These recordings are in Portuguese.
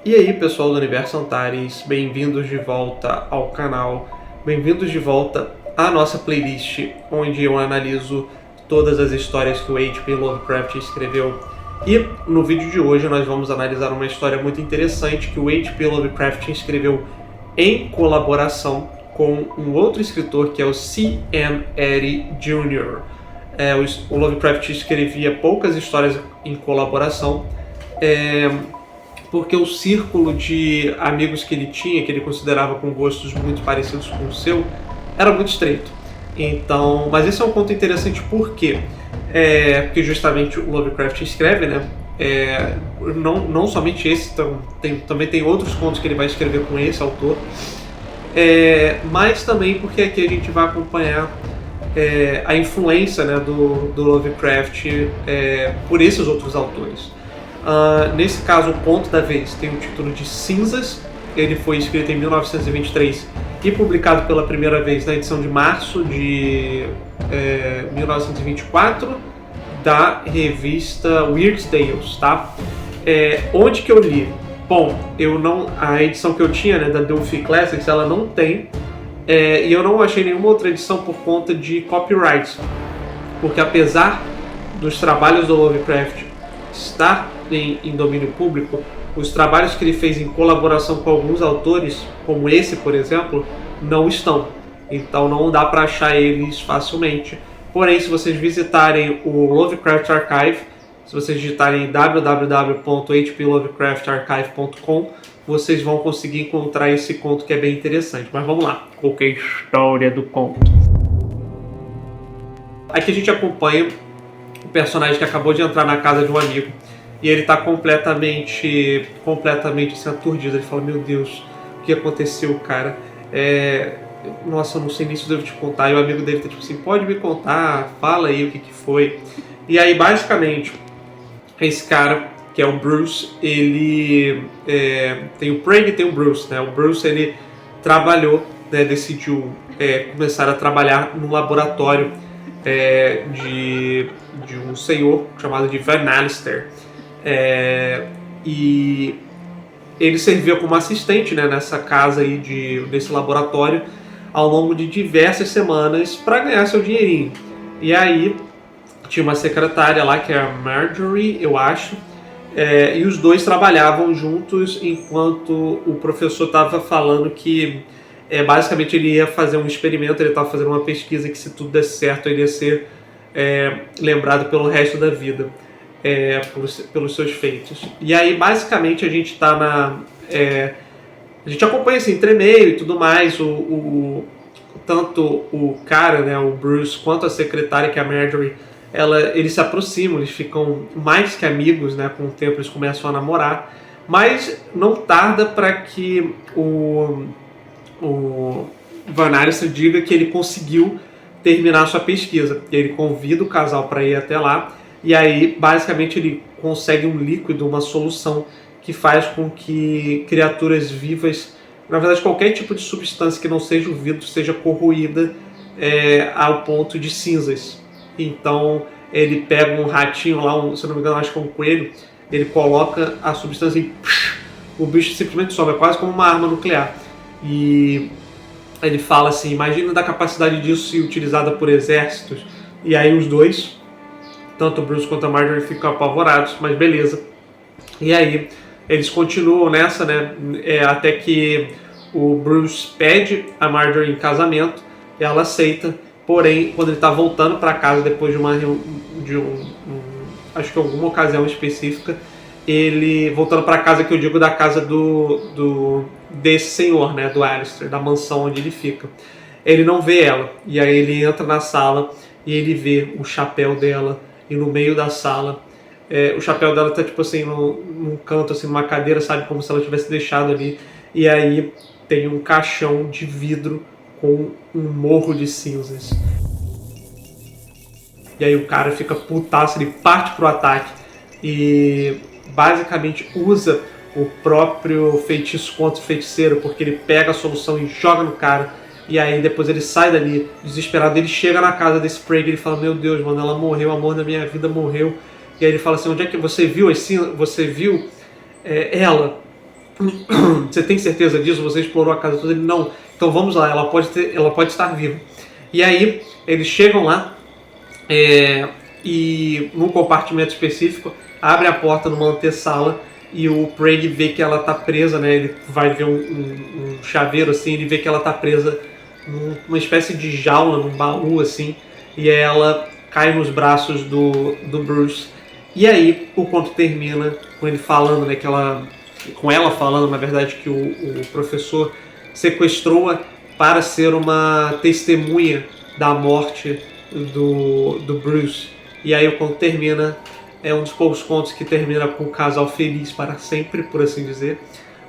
E aí, pessoal do Universo Antares, bem-vindos de volta ao canal, bem-vindos de volta à nossa playlist, onde eu analiso todas as histórias que o H.P. Lovecraft escreveu. E no vídeo de hoje nós vamos analisar uma história muito interessante que o H.P. Lovecraft escreveu em colaboração com um outro escritor que é o C.M. Eddy Jr. O Lovecraft escrevia poucas histórias em colaboração, porque o círculo de amigos que ele tinha, que ele considerava com gostos muito parecidos com o seu, era muito estreito. Então, mas esse é um ponto interessante porque justamente o Lovecraft escreve, né? Não somente esse, também tem outros contos que ele vai escrever com esse autor, mas também porque aqui a gente vai acompanhar a influência, né, do Lovecraft por esses outros autores. Nesse caso, o conto da vez tem o título de Cinzas. Ele foi escrito em 1923 e publicado pela primeira vez na edição de março de 1924 da revista Weird Tales, tá? Onde que eu li? Bom, a edição que eu tinha, né, da Delphi Classics, ela não tem, e eu não achei nenhuma outra edição por conta de copyright, porque apesar dos trabalhos do Lovecraft estar em domínio público, os trabalhos que ele fez em colaboração com alguns autores, como esse, por exemplo, não estão. Então não dá para achar eles facilmente. Porém, se vocês visitarem o Lovecraft Archive, se vocês digitarem www.hplovecraftarchive.com, vocês vão conseguir encontrar esse conto que é bem interessante. Mas vamos lá, qual que é a história do conto? Aqui a gente acompanha o personagem que acabou de entrar na casa de um amigo e ele está completamente assim, aturdido. Ele fala: meu Deus, o que aconteceu, cara? Nossa, eu não sei nem se eu devo te contar. E o amigo dele tá tipo assim: pode me contar, fala aí o que foi. E aí, basicamente, esse cara, que é o Bruce, ele tem o Craig e tem o Bruce, né? O Bruce, ele trabalhou, né, decidiu começar a trabalhar num laboratório de um senhor chamado de Van Alister. E ele servia como assistente, né, nessa casa aí desse laboratório ao longo de diversas semanas para ganhar seu dinheirinho. E aí tinha uma secretária lá que é a Marjorie, eu acho, e os dois trabalhavam juntos enquanto o professor estava falando que basicamente ele ia fazer um experimento, ele estava fazendo uma pesquisa que, se tudo desse certo, ele ia ser lembrado pelo resto da vida pelos seus feitos. E aí, basicamente, a gente está a gente acompanha assim, entremeio e tudo mais, tanto o cara, né, o Bruce, quanto a secretária, que é a Marjorie, eles se aproximam, eles ficam mais que amigos, né, com o tempo eles começam a namorar, mas não tarda para que o Van Alister diga que ele conseguiu terminar sua pesquisa. Ele convida o casal para ir até lá, e aí basicamente ele consegue um líquido, uma solução que faz com que criaturas vivas, na verdade qualquer tipo de substância que não seja o vidro, seja corroída ao ponto de cinzas. Então ele pega um ratinho lá, se não me engano acho que é um coelho, ele coloca a substância e o bicho simplesmente some, é quase como uma arma nuclear. E ele fala assim: imagina da capacidade disso ser utilizada por exércitos. E aí os dois, tanto o Bruce quanto a Marjorie, ficam apavorados, mas beleza. E aí eles continuam nessa, né, até que o Bruce pede a Marjorie em casamento, e ela aceita. Porém, quando ele está voltando para casa depois de acho que alguma ocasião específica, ele voltando para casa, que eu digo da casa desse senhor, né, do Alister, da mansão onde ele fica, ele não vê ela. E aí ele entra na sala e ele vê o chapéu dela, e no meio da sala o chapéu dela tá tipo assim num canto, assim, numa cadeira, sabe, como se ela tivesse deixado ali. E aí tem um caixão de vidro com um morro de cinzas. E aí o cara fica putaço, ele parte pro ataque e basicamente usa o próprio feitiço contra o feiticeiro, porque ele pega a solução e joga no cara. E aí depois ele sai dali desesperado, ele chega na casa desse Craig e ele fala: meu Deus, mano, ela morreu, o amor da minha vida morreu. E aí ele fala assim: onde é que você viu ela? Você tem certeza disso? Você explorou a casa toda? Ele, não. Então vamos lá, ela pode estar viva. E aí eles chegam lá e num compartimento específico abre a porta numa antessala e o Craig vê que ela tá presa, né? Ele vai ver um chaveiro assim, ele vê que ela tá presa numa espécie de jaula, num baú assim, e ela cai nos braços do Bruce. E aí o conto termina com ele falando, né, com ela falando, na verdade, que o professor sequestrou-a para ser uma testemunha da morte do Bruce. E aí o conto termina, é um dos poucos contos que termina com o casal feliz para sempre, por assim dizer.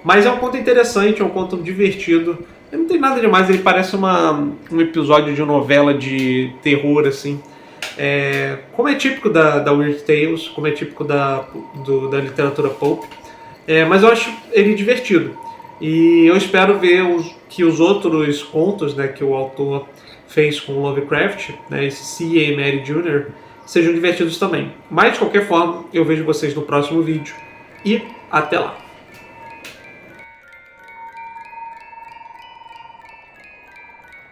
Mas é um conto interessante, é um conto divertido. Ele não tem nada demais, ele parece um episódio de novela de terror, assim. Como é típico da Weird Tales, como é típico da literatura pulp. Mas eu acho ele divertido. E eu espero ver que os outros contos, né, que o autor fez com Lovecraft, né, esse C.A. Mary Jr., sejam divertidos também. Mas, de qualquer forma, eu vejo vocês no próximo vídeo. E até lá!